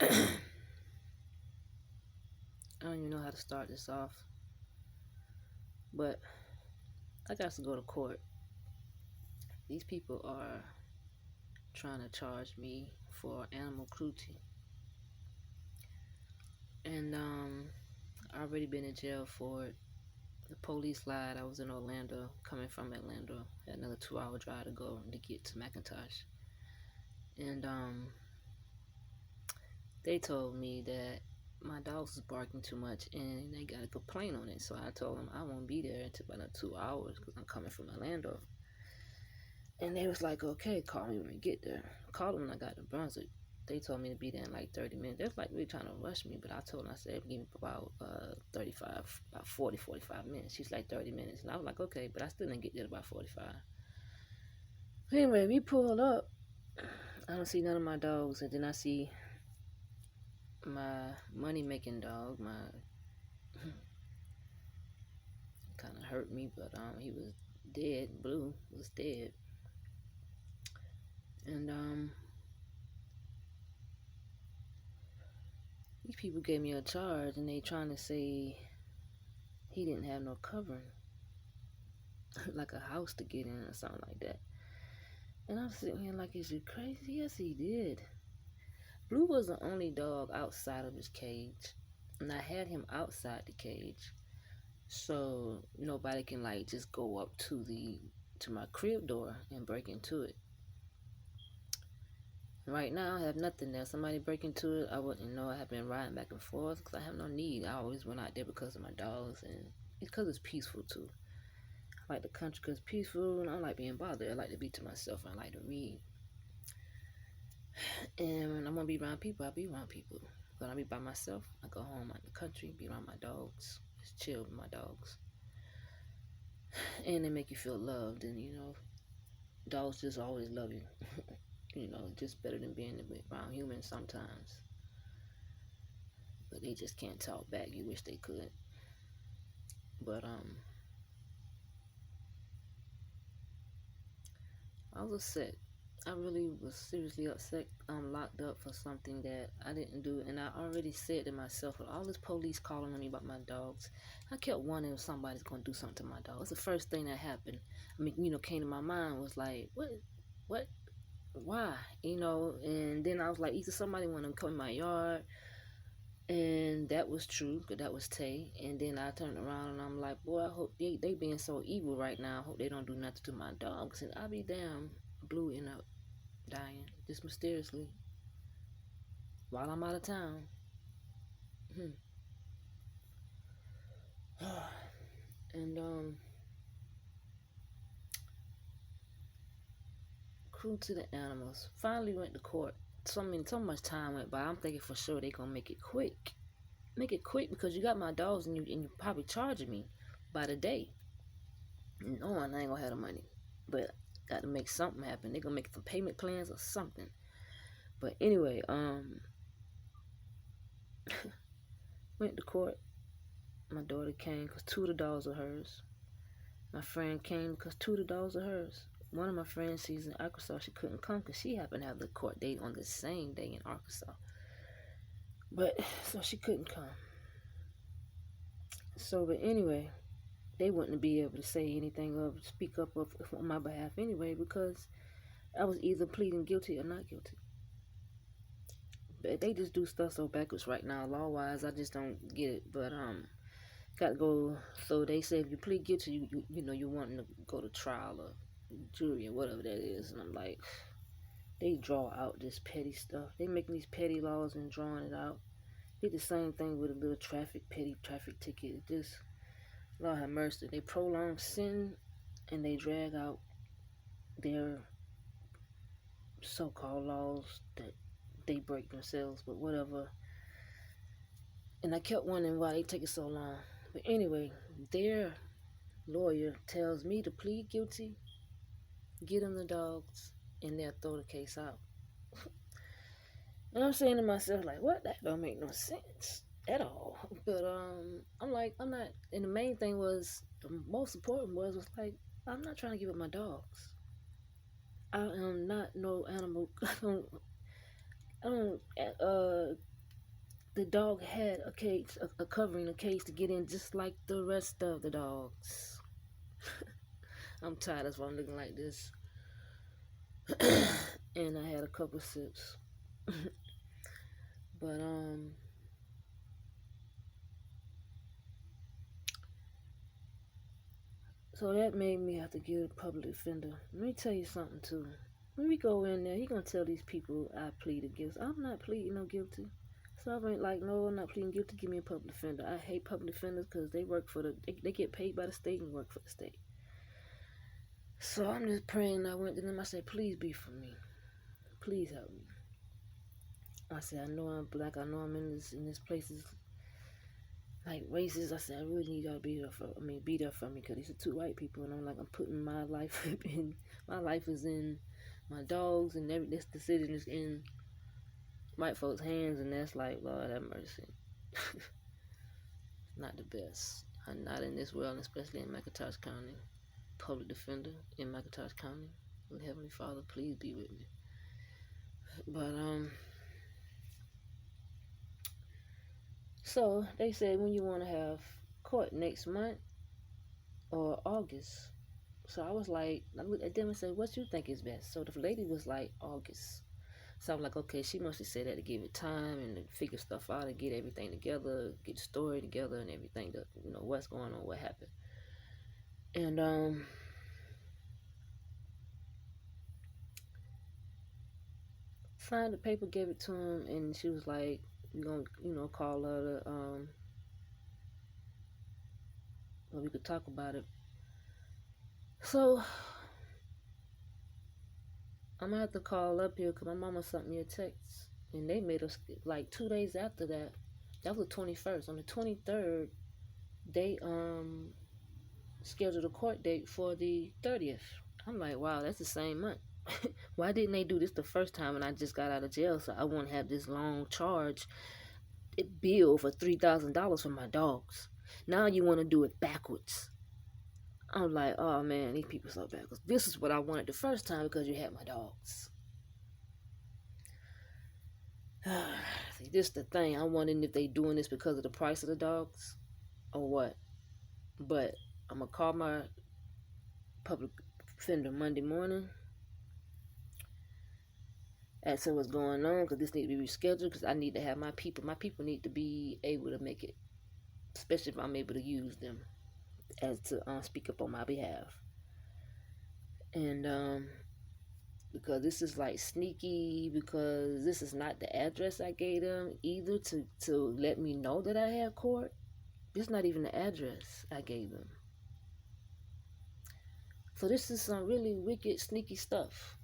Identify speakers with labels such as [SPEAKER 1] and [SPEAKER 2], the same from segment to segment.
[SPEAKER 1] I don't even know how to start this off, but I got to go to court. These people are trying to charge me for animal cruelty, and I already been in jail for it. The police lied. I was in Orlando, coming from Atlanta. Had another 2-hour drive to go to get to McIntosh, and they told me that my dogs was barking too much and they got a complaint on it. So I told them I won't be there until about 2 hours because I'm coming from Orlando. And they was like, okay, call me when we get there. I called them when I got to Brunswick. They told me to be there in like 30 minutes. They was like really trying to rush me, but I told them, I said, give me about 35, about 40, 45 minutes. She's like 30 minutes. And I was like, okay, but I still didn't get there about 45. Anyway, we pulled up. I don't see none of my dogs. And then I see my money making dog, my kind of hurt me, but he was dead. Blue was dead, and these people gave me a charge, and they trying to say he didn't have no covering, like a house to get in or something like that. And I'm sitting here like, is you crazy? Yes, he did. Blue was the only dog outside of his cage, and I had him outside the cage, so nobody can like just go up to my crib door and break into it. Right now, I have nothing there. Somebody break into it, I wouldn't know. I have been riding back and forth because I have no need. I always went out there because of my dogs and because it's peaceful too. I like the country because it's peaceful and I don't like being bothered. I like to be to myself. I like to read. And when I'm going to be around people, I'll be around people. When I be by myself, I go home out in the country, be around my dogs, just chill with my dogs. And they make you feel loved. And, dogs just always love you. Just better than being around humans sometimes. But they just can't talk back. You wish they could. But I was upset. I really was seriously upset. I'm locked up for something that I didn't do, and I already said to myself, with all this police calling on me about my dogs, I kept wondering if somebody's gonna do something to my dog. It's the first thing that happened. I mean, came to my mind was like, what, why, And then I was like, either somebody want to come in my yard. And that was true, because that was Tay. And then I turned around and I'm like, boy, I hope they being so evil right now. I hope they don't do nothing to my dogs. And I'll be damn, Blue ended up dying just mysteriously while I'm out of town. Hmm. And cruel to the animals. Finally went to court. So much time went by. I'm thinking for sure they gonna make it quick. Make it quick because you got my dogs and you probably charging me by the day. No, I ain't gonna have the money. But got to make something happen. They gonna make some payment plans or something. But anyway, went to court. My daughter came because 2 of the dogs are hers. My friend came because 2 of the dogs are hers. One of my friends, she's in Arkansas. She couldn't come because she happened to have the court date on the same day in Arkansas. But so she couldn't come. So, but anyway, they wouldn't be able to say anything or speak up on my behalf anyway because I was either pleading guilty or not guilty. But they just do stuff so backwards right now, law wise. I just don't get it. But got to go. So they say if you plead guilty, you wanting to go to trial or jury or whatever that is. And I'm like, they draw out this petty stuff. They making these petty laws and drawing it out. Did the same thing with a little petty traffic ticket. It just, Lord have mercy. They prolong sin and they drag out their so-called laws that they break themselves, but whatever. And I kept wondering why they take it so long. But anyway, their lawyer tells me to plead guilty, get them the dogs, and they'll throw the case out. And I'm saying to myself, like, what? That don't make no sense at all. But I'm like, I'm not. And the main thing was, the most important was like, I'm not trying to give up my dogs. I am not no animal. I don't. The dog had a cage, a covering, a cage to get in, just like the rest of the dogs. I'm tired. That's why I'm looking like this. And I had a couple sips. But so that made me have to get a public defender. Let me tell you something too. When we go in there, he gonna tell these people I pleaded guilty. I'm not pleading no guilty. So I ain't like, no, I'm not pleading guilty. Give me a public defender. I hate public defenders because they work for they get paid by the state and work for the state. So I'm just praying. I went to them. I said, please be for me. Please help me. I said, I know I'm black. I know I'm in this places like racist. I said, I really need y'all to be there for me because these are two white people, and I'm like, I'm putting my life in. My life is in my dogs, and this decision is in white folks' hands, and that's like, Lord have mercy. Not the best. I'm not in this world, especially in McIntosh County. Public defender in McIntosh County. And Heavenly Father, please be with me. But so they said when you want to have court next month or August. So I was like, I looked at them and said, what you think is best? So the lady was like, August. So I'm like, okay, she must have said that to give it time and to figure stuff out and get everything together, get the story together and everything, to, what's going on, what happened. And signed the paper, gave it to him, and she was like, we're gonna, call her to, well, we could talk about it. So I'm gonna have to call up here because my mama sent me a text, and they made us like 2 days after that. That was the 21st. On the 23rd, they scheduled a court date for the 30th. I'm like, wow, that's the same month. Why didn't they do this the first time when I just got out of jail so I won't have this long charge bill for $3,000 for my dogs? Now you want to do it backwards. I'm like, oh man, these people so backwards. This is what I wanted the first time because you had my dogs. See, this is the thing. I'm wondering if they doing this because of the price of the dogs or what. But I'm gonna call my public defender Monday morning. Ask her what's going on because this need to be rescheduled because I need to have my people. My people need to be able to make it, especially if I'm able to use them as to speak up on my behalf. And because this is like sneaky, because this is not the address I gave them either to let me know that I have court. This is not even the address I gave them. So this is some really wicked, sneaky stuff.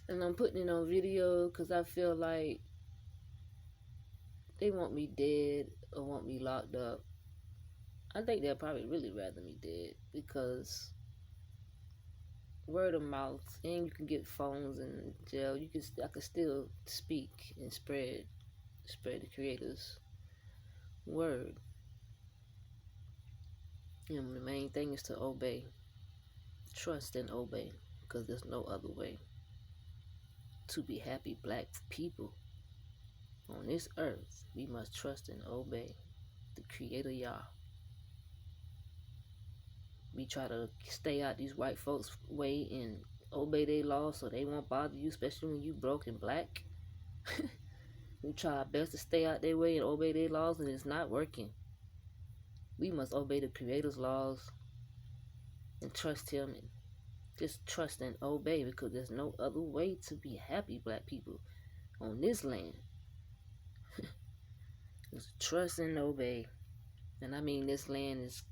[SPEAKER 1] And I'm putting it on video because I feel like they want me dead or want me locked up. I think they'll probably really rather me dead because word of mouth, and you can get phones in jail. I can still speak and spread the Creator's word. The main thing is to obey, trust and obey, because there's no other way to be happy black people on this earth. We must trust and obey the Creator Yah. We try to stay out these white folks' way and obey their laws so they won't bother you, especially when you broke and black. We try our best to stay out their way and obey their laws, and it's not working. We must obey the Creator's laws and trust Him, and just trust and obey, because there's no other way to be happy black people on this land. Just trust and obey. And I mean, this land is,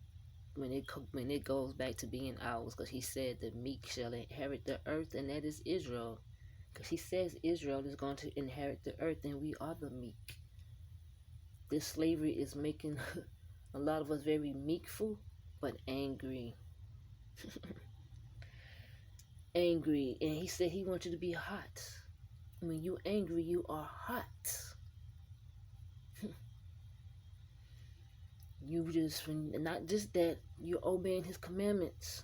[SPEAKER 1] when it goes back to being ours, because He said the meek shall inherit the earth, and that is Israel. Because He says Israel is going to inherit the earth, and we are the meek. This slavery is making a lot of us very meekful, but angry. Angry. And He said He wants you to be hot. When you're angry, you are hot. You just, not just that, you're obeying His commandments.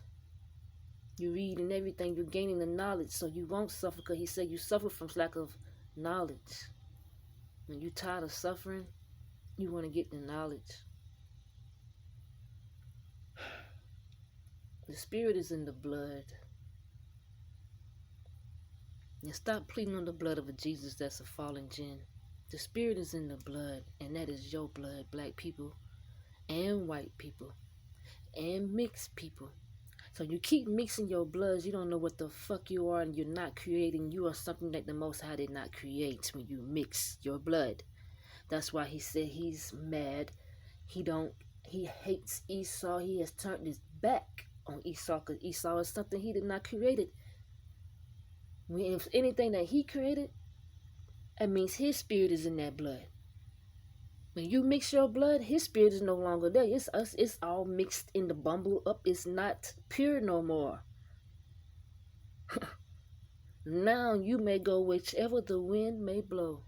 [SPEAKER 1] You read and everything, you're gaining the knowledge so you won't suffer, because he said you suffer from lack of knowledge. When you're tired of suffering, you want to get the knowledge. The spirit is in the blood. And stop pleading on the blood of a Jesus that's a fallen jinn. The spirit is in the blood, and that is your blood, black people and white people and mixed people. So you keep mixing your bloods, you don't know what the fuck you are, and you're not creating. You are something that the Most High did not create when you mix your blood. That's why he said he's mad. He hates Esau. He has turned his back on Esau, because Esau is something he did not create. If anything that he created, that means his spirit is in that blood. When you mix your blood, his spirit is no longer there. It's us. It's all mixed in the bumble up. It's not pure no more. Now you may go whichever the wind may blow.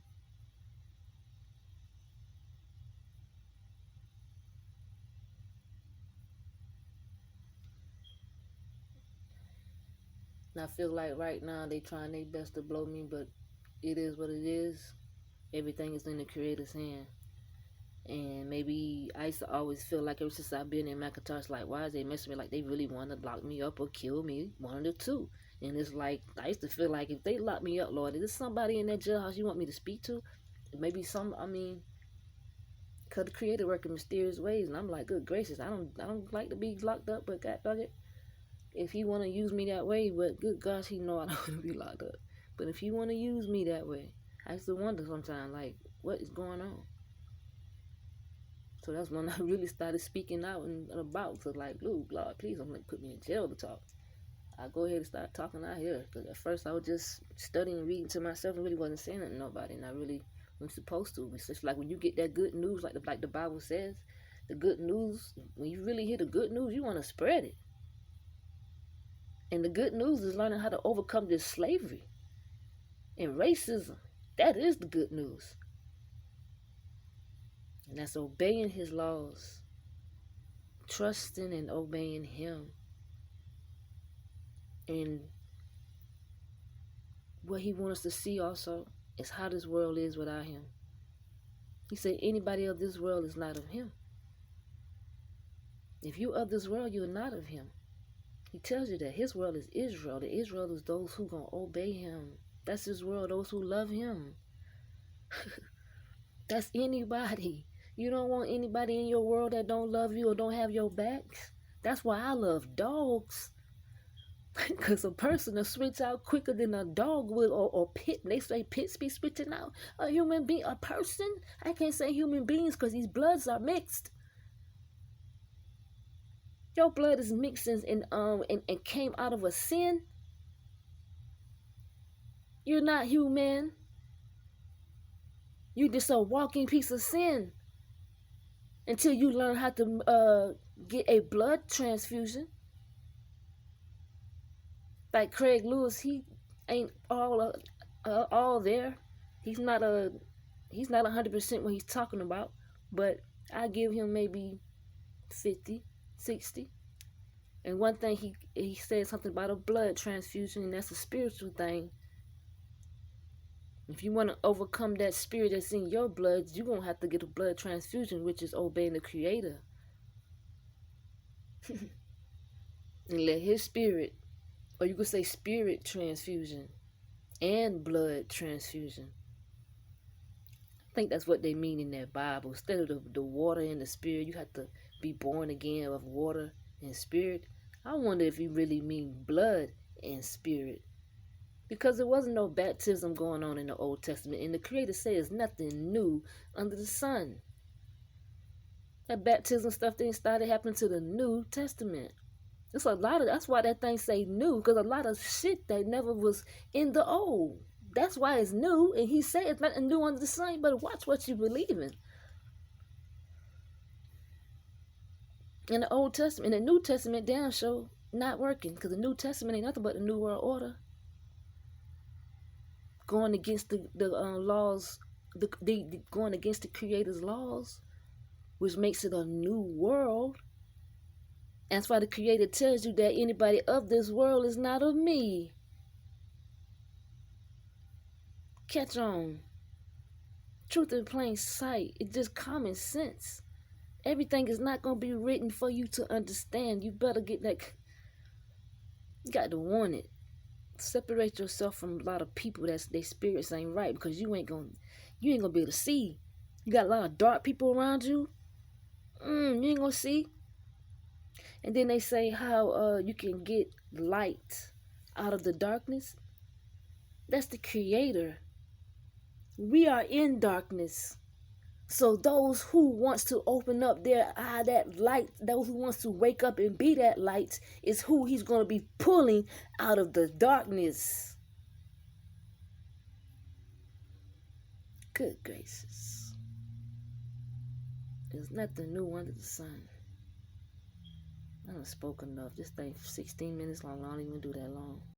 [SPEAKER 1] And I feel like right now they trying their best to blow me, but it is what it is. Everything is in the Creator's hand. And maybe I used to always feel like ever since I've been in McIntosh, like, why is they messing with me? Like they really want to lock me up or kill me, one of the two. And it's like, I used to feel like if they lock me up, Lord, is there somebody in that jailhouse you want me to speak to? Maybe because the Creator work in mysterious ways. And I'm like, good gracious, I don't like to be locked up, but God dog it. If he want to use me that way, but good gosh, he know I don't want to be locked up. But if he want to use me that way, I used to wonder sometimes, like, what is going on? So that's when I really started speaking out and about. So like, Lord, please don't put me in jail to talk. I go ahead and start talking out here. Because at first I was just studying and reading to myself and really wasn't saying nothing to nobody. And I really wasn't supposed to. It's just like when you get that good news, like the Bible says, the good news, when you really hear the good news, you want to spread it. And the good news is learning how to overcome this slavery and racism. That is the good news. And that's obeying his laws, trusting and obeying him. And what he wants us to see also is how this world is without him. He said anybody of this world is not of him. If you're of this world, you're not of him. He tells you that his world is Israel. The Israel is those who going to obey him. That's his world, those who love him. That's anybody. You don't want anybody in your world that don't love you or don't have your backs. That's why I love dogs. Because a person will switch out quicker than a dog will, or pit. They say pits be switching out. A human being, a person. I can't say human beings because these bloods are mixed. Your blood is mixed and came out of a sin. You're not human. You just a walking piece of sin. Until you learn how to get a blood transfusion. Like Craig Lewis, he ain't all there. He's not 100% what he's talking about, but I give him maybe 50, 60. And one thing he said something about a blood transfusion, and that's a spiritual thing. If you want to overcome that spirit that's in your blood, you're going to have to get a blood transfusion, which is obeying the Creator. And let his spirit, or you could say spirit transfusion and blood transfusion. I think that's what they mean in that Bible. Instead of the water and the spirit, you have to be born again of water and spirit. I wonder if you really mean blood and spirit. Because there wasn't no baptism going on in the Old Testament. And the Creator says nothing new under the sun. That baptism stuff didn't start happening to the New Testament. It's a lot of, that's why that thing say new, because a lot of shit that never was in the old. That's why it's new, and he said it's nothing new under the sun, but watch what you believe in. In the Old Testament, in the New Testament, damn sure not working, because the New Testament ain't nothing but the New World Order. Going against the laws, going against the Creator's laws, which makes it a new world. That's why the Creator tells you that anybody of this world is not of me. Catch on. Truth in plain sight. It's just common sense. Everything is not going to be written for you to understand. You better get that. You got to want it. Separate yourself from a lot of people that's their spirits ain't right, because you ain't gonna be able to see. You got a lot of dark people around you. You ain't gonna see. And then they say how you can get light out of the darkness. That's the Creator. We are in darkness. So those who wants to open up their eye, that light, those who wants to wake up and be that light, is who he's going to be pulling out of the darkness. Good gracious. There's nothing new under the sun. I done spoke enough. This thing 16 minutes long. I don't even do that long.